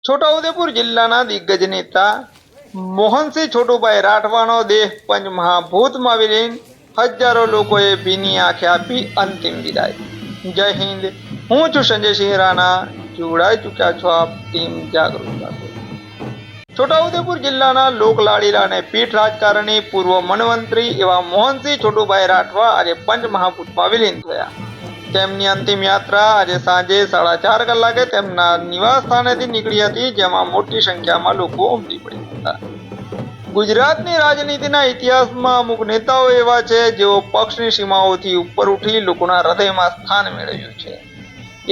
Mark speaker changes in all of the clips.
Speaker 1: છોટાઉદેપુર જિલ્લાના દિગ્ગજ નેતા મોહનસિંહ છોટુભાઈ રાઠવાનો દેહ પંચમહાભૂતમાં વિલીન, હજારો લોકોએ ભીની આંખે આપી અંતિમ વિદાય। જય હિન્દ, હું છું સંજયસિંહ રાણા, જોડાઈ ચૂક્યા છો આપ ટીમ જાગૃત સાથે। છોટાઉદેપુર જિલ્લાના લોકલાડીલા અને પીઠ રાજકારણી પૂર્વ મનમંત્રી એવા મોહનસિંહ છોટુભાઈ રાઠવા આજે પંચમહાભૂતમાં વિલીન થયા। તેમની અંતિમ યાત્રા આજે સાંજે 4:30 કલાકે તેમના નિવાસ સ્થાનેથી નીકળી હતી, જેમાં મોટી સંખ્યામાં લોકો ઉમટી પડ્યા હતા। ગુજરાતની રાજનીતિના ઇતિહાસમાં અમુક નેતાઓ એવા છે જેઓ પક્ષની સીમાઓથી ઉપર ઉઠી લોકોના હૃદયમાં સ્થાન મેળવ્યું છે।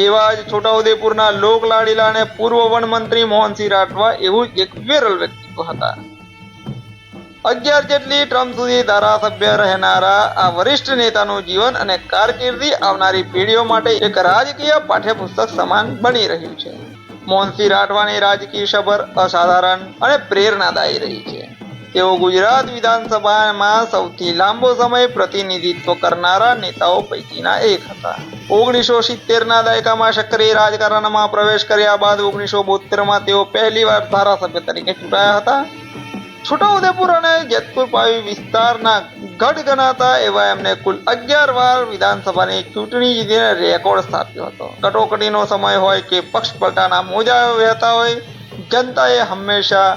Speaker 1: એવા જ છોટાઉદેપુરના લોકલાડીલા અને પૂર્વ વનમંત્રી મોહનસિંહ રાઠવા એવું જ એક વિરલ વ્યક્તિત્વ હતા। 11 જેટલી ટર્મ સુધી ધારાસભ્ય રહેનારા આ વરિષ્ઠ નેતાનું જીવન અને કારકિર્દી આવનારી પેઢીઓ માટે એક રાજકીય પાઠ્યપુસ્તક સમાન બની રહ્યું છે। મોહનસિંહ રાઠવાની રાજકીય સફર અસાધારણ અને પ્રેરણાદાયી રહી છે। તેઓ ગુજરાત વિધાનસભામાં સૌથી લાંબો સમય પ્રતિનિધિત્વ કરનારા નેતાઓ પૈકીના એક હતા। 1970ના દાયકામાં સક્રિય રાજકારણમાં પ્રવેશ કર્યા બાદ 1972માં તેઓ પહેલીવાર ધારાસભ્ય તરીકે ચૂંટાયા હતા। છોટાઉદેપુર અને જેતપુર પાવી વિસ્તારના ગઢ ગણાતા એવા એમને કુલ 11 વાર વિધાનસભાની ચૂંટણી જીતીને રેકોર્ડ સ્થાપ્યો હતો। કટોકટીનો સમય હોય કે પક્ષ પલટાના મોજા વહેતા હોય, જનતાએ હંમેશા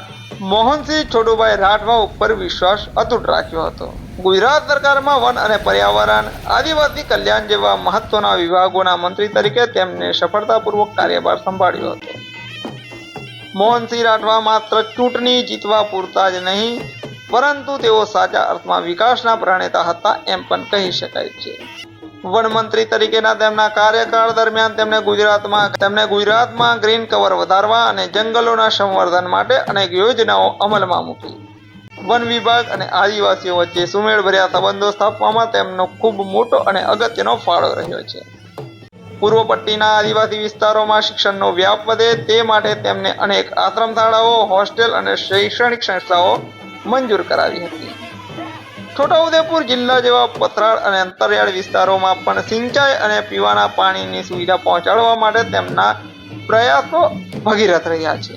Speaker 1: મોહનસિંહ છોટુભાઈ રાઠવા ઉપર વિશ્વાસ અતૂટ રાખ્યો હતો। ગુજરાત સરકારમાં વન અને પર્યાવરણ, આદિવાસી કલ્યાણ જેવા મહત્વના વિભાગોના મંત્રી તરીકે તેમને સફળતાપૂર્વક કાર્યભાર સંભાળ્યો હતો। મોહનસિંહ રાઠવા માત્ર ચૂંટણી જીતવા પૂરતા જ નહીં, પરંતુ તેઓ સાચા અર્થમાં વિકાસના પ્રણેતા હતા એમ પણ કહી શકાય છે। વનમંત્રી તરીકેના તેમના કાર્યકાળ દરમિયાન તેમણે ગુજરાતમાં ગ્રીન કવર વધારવા અને જંગલોના સંવર્ધન માટે અનેક યોજનાઓ અમલમાં મૂકી। વન વિભાગ અને આદિવાસીઓ વચ્ચે સુમેળભર્યા સંબંધો સ્થાપવામાં તેમનો ખૂબ મોટો અને અગત્યનો ફાળો રહ્યો છે। પૂર્વ પટ્ટીના આદિવાસી વિસ્તારોમાં શિક્ષણનો વ્યાપ વધે તે માટે તેમણે અનેક આશ્રમશાળાઓ, હોસ્ટેલ અને શૈક્ષણિક સંસ્થાઓ મંજૂર કરાવી હતી। છોટાઉદેપુર જિલ્લા જેવા પથરાળ અને અંતરિયાળ વિસ્તારોમાં પણ સિંચાઈ અને પીવાના પાણીની સુવિધા પહોંચાડવા માટે તેમના પ્રયાસો ભગીરથ રહ્યા છે।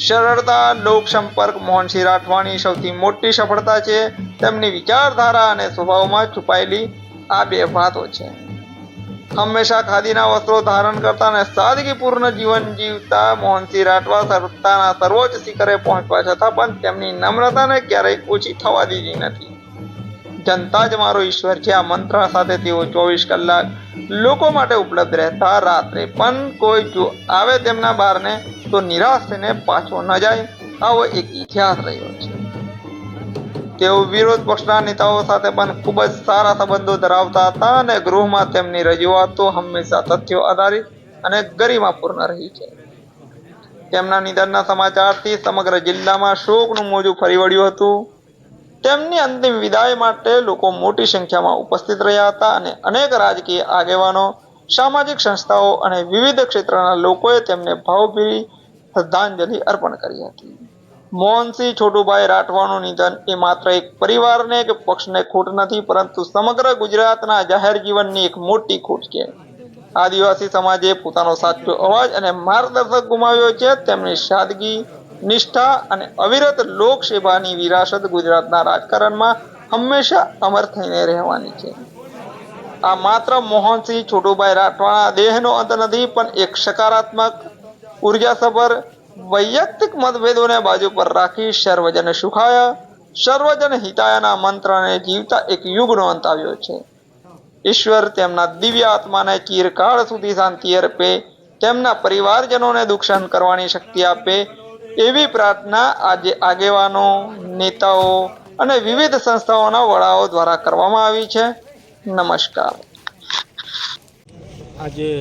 Speaker 1: સરળતા, લોકસંપર્ક મોહનસિંહ રાઠવાની સૌથી મોટી સફળતા છે। તેમની વિચારધારા અને સ્વભાવમાં છુપાયેલી આ બે વાતો છે। હંમેશા ખાદીના વસ્ત્રો ધારણ કરતા અને સાદગીપૂર્ણ જીવન જીવતા મોહનસિંહ રાઠવા સત્તાના સર્વોચ્ચ શિખરે પહોંચવા છતાં પણ તેમની નમ્રતાને ક્યારેય ઓછી થવા દીધી નથી। જનતા જ મારો ઈશ્વર છે આ મંત્ર સાથે તેઓ 24 કલાક લોકો માટે ઉપલબ્ધ રહેતા। રાત્રે પણ કોઈ જો આવે તેમના બારને તો નિરાશ થઈને પાછો ન જાય, આવો એક ઇતિહાસ રહ્યો છે। તેઓ વિરોધ પક્ષના નેતાઓ સાથે પણ ખૂબ જ સારા સંબંધો ધરાવતા હતા અને ગૃહમાં તેમની રજૂઆતો હંમેશા તથ્યો આધારિત અને ગરિમાપૂર્ણ રહી છે। તેમના નિધનના સમાચારથી સમગ્ર જિલ્લામાં શોકનું મોજું ફરી વળ્યું હતું। તેમની અંતિમ વિદાય માટે લોકો મોટી સંખ્યામાં ઉપસ્થિત રહ્યા હતા અને અનેક રાજકીય આગેવાનો, સામાજિક સંસ્થાઓ અને વિવિધ ક્ષેત્રના લોકોએ તેમને ભાવભીની શ્રદ્ધાંજલિ અર્પણ કરી હતી। મોહનસિંહ છોટુભાઈ રાઠવાનું નિધન એ માત્ર એક પરિવારને કે પક્ષને ખોટ નથી, પરંતુ સમગ્ર ગુજરાતના જાહેર જીવનની એક મોટી ખોટ છે। આદિવાસી સમાજે પોતાનો સાચો અવાજ અને માર્ગદર્શક ગુમાવ્યો છે। તેમની સાદગી, નિષ્ઠા અને અવિરત લોકસેવાની વિરાસત ગુજરાતના રાજકારણમાં હંમેશા અમર થઈને રહેવાની છે। આ માત્ર મોહનસિંહ છોટુભાઈ રાઠવાના દેહનો અંત નથી, પણ એક સકારાત્મક, ઉર્જાસભર, વૈયક્તિક મતભેદોને બાજુ પર રાખી સર્વજન સુખાય, સર્વજન હિતાયના મંત્રને જીવતા એક યુગનો અંત આવ્યો છે। ઈશ્વર તેમના દિવ્ય આત્માને ચિરકાળ સુધી શાંતિ અર્પે, તેમના પરિવારજનોને દુઃખ સહન કરવાની શક્તિ આપે, એવી પ્રાર્થના આજે આગેવાનો, નેતાઓ અને વિવિધ સંસ્થાઓના વડાઓ દ્વારા કરવામાં આવી છે। નમસ્કાર।
Speaker 2: આજે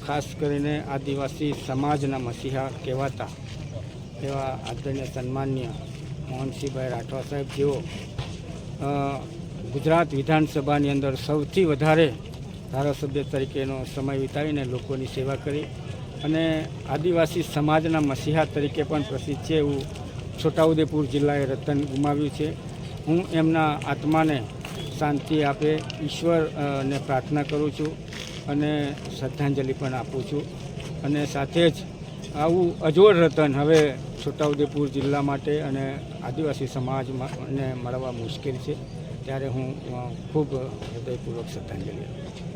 Speaker 2: ખાસ કરીને આદિવાસી સમાજના મસીહા કહેવાતા એવા આદરણીય સન્માનીય મોહનસિંહભાઈ રાઠવા સાહેબ, જેઓ ગુજરાત વિધાનસભાની અંદર સૌથી વધારે ધારાસભ્ય તરીકેનો સમય વિતાવીને લોકોની સેવા કરી અને આદિવાસી સમાજના મસીહા તરીકે પણ પ્રસિદ્ધ છે એવું છોટાઉદેપુર જિલ્લાએ રતન ગુમાવ્યું છે। હું એમના આત્માને શાંતિ આપે ઈશ્વરને પ્રાર્થના કરું છું અને શ્રદ્ધાંજલિ પણ આપું છું। અને સાથે જ આવું અજોડ રતન હવે છોટાઉદેપુર જિલ્લા માટે અને આદિવાસી સમાજને મળવા મુશ્કેલ છે, ત્યારે હું ખૂબ હૃદયપૂર્વક શ્રદ્ધાંજલિ આપું છું.